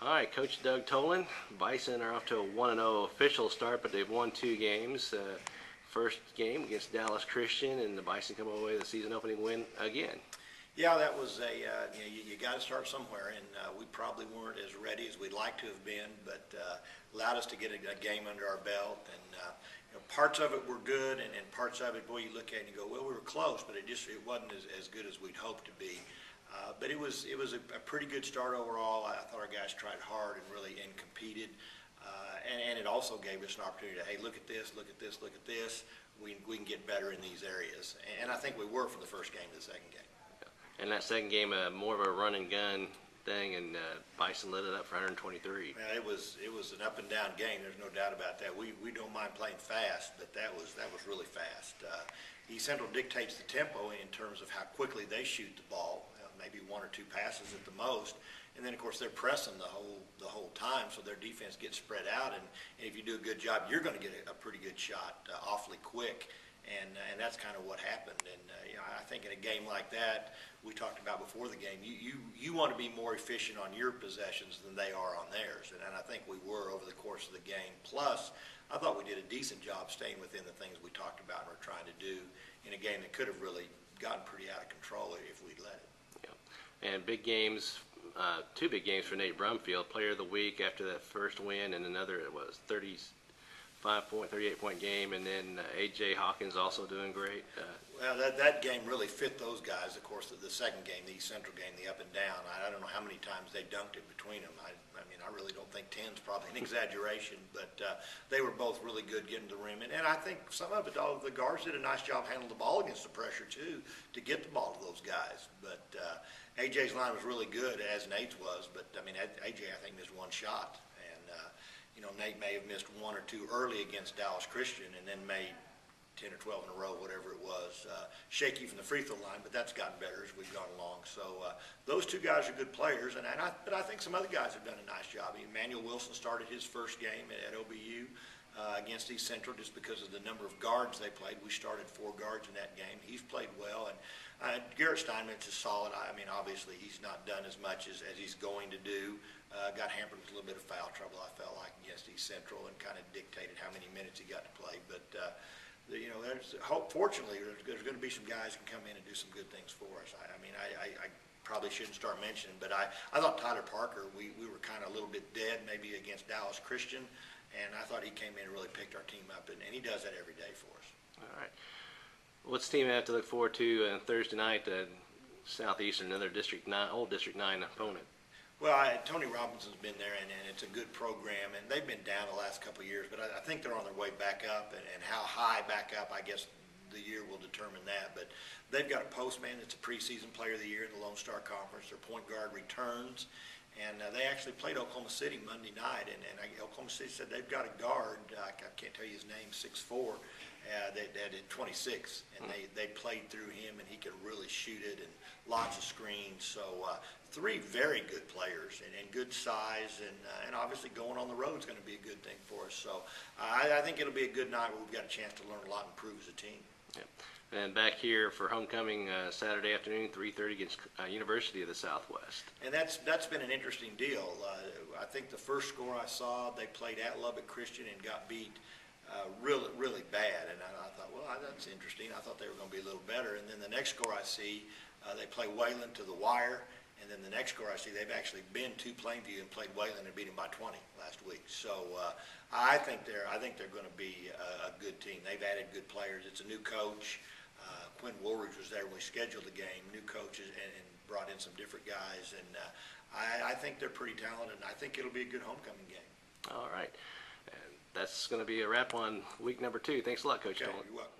All right, Coach Doug Tolin. Bison are off to a 1-0 official start, but they've won 2 games. First game against Dallas Christian, and the Bison come away with a season-opening win again. Yeah, that was a you got to start somewhere, and we probably weren't as ready as we'd like to have been, but allowed us to get a game under our belt. And parts of it were good, and parts of it, boy, you look at it and you go, well, we were close, but it wasn't as good as we'd hoped to be. But it was a pretty good start overall. I thought our guys tried hard and really competed, and it also gave us an opportunity to, hey, look at this, look at this, look at this. We can get better in these areas, and I think we were from the first game to the second game. And that second game, more of a run and gun thing, and Bison lit it up for 123. Yeah, it was an up and down game. There's no doubt about that. We don't mind playing fast, but that was really fast. East Central dictates the tempo in terms of how quickly they shoot the ball. Maybe 1 or 2 passes at the most, and then of course they're pressing the whole time, so their defense gets spread out. And if you do a good job, you're going to get a pretty good shot awfully quick. And that's kind of what happened. And I think in a game like that, we talked about before the game, you want to be more efficient on your possessions than they are on theirs. And I think we were over the course of the game. Plus, I thought we did a decent job staying within the things we talked about and were trying to do in a game that could have really gotten pretty out of control if we'd let it. Yeah. And big games, 2 big games for Nate Brumfield, Player of the Week after that first win, and another, it was 38-point game, and then A.J. Hawkins also doing great. Well, that game really fit those guys. Of course, the second game, the East Central game, the up and down, I don't know how many times they dunked it between them. I mean, I really don't think 10's probably an exaggeration, but they were both really good getting to the rim. And I think some of it, all the guards did a nice job handling the ball against the pressure, too, to get the ball to those guys. But A.J.'s line was really good, as Nate's was, but, I mean, A.J., I think, missed 1 shot. Nate may have missed 1 or 2 early against Dallas Christian and then made 10 or 12 in a row, whatever it was. Shaky from the free throw line, but that's gotten better as we've gone along. So those 2 guys are good players, but I think some other guys have done a nice job. Emmanuel Wilson started his first game at OBU against East Central just because of the number of guards they played. We started 4 guards in that game. He's played well, and Garrett Steinmetz is solid. I mean, obviously he's not done as much as he's going to do. Got hampered with a little bit of foul trouble, I felt like, against East Central, and kind of dictated how many minutes he got to play. But fortunately, there's going to be some guys who can come in and do some good things for us. I probably shouldn't start mentioning, but I thought Tyler Parker, we were kind of a little bit dead maybe against Dallas Christian, and I thought he came in and really picked our team up, and he does that every day for us. All right. What's the team have to look forward to Thursday night? Southeastern, another old District 9 opponent. Well, Tony Robinson's been there, and it's a good program, and they've been down the last couple of years, but I think they're on their way back up, and how high back up, I guess the year will determine that. But they've got a postman that's a preseason player of the year in the Lone Star Conference. Their point guard returns, and they actually played Oklahoma City Monday night, and Oklahoma City said they've got a guard, I can't tell you his name, 6'4", that at 26, and they played through him, and he could really shoot it, and lots of screens. So 3 very good players and good size, and obviously going on the road is going to be a good thing for us. So I think it'll be a good night where we've got a chance to learn a lot and improve as a team. Yep. And back here for homecoming Saturday afternoon, 3:30 against University of the Southwest. And that's been an interesting deal. I think the first score I saw, they played at Lubbock Christian and got beat really bad. And I thought, well, that's interesting. I thought they were going to be a little better. And then the next score I see, they play Wayland to the wire. And then the next score I see, they've actually been to Plainview and played Wayland and beat them by 20 last week. So I think they're going to be a good team. They've added good players. It's a new coach. Quinn Woolridge was there when we scheduled the game. New coaches and brought in some different guys. And I think they're pretty talented. And I think it'll be a good homecoming game. All right. And that's going to be a wrap on week number 2. Thanks a lot, Coach Tolin. You're welcome.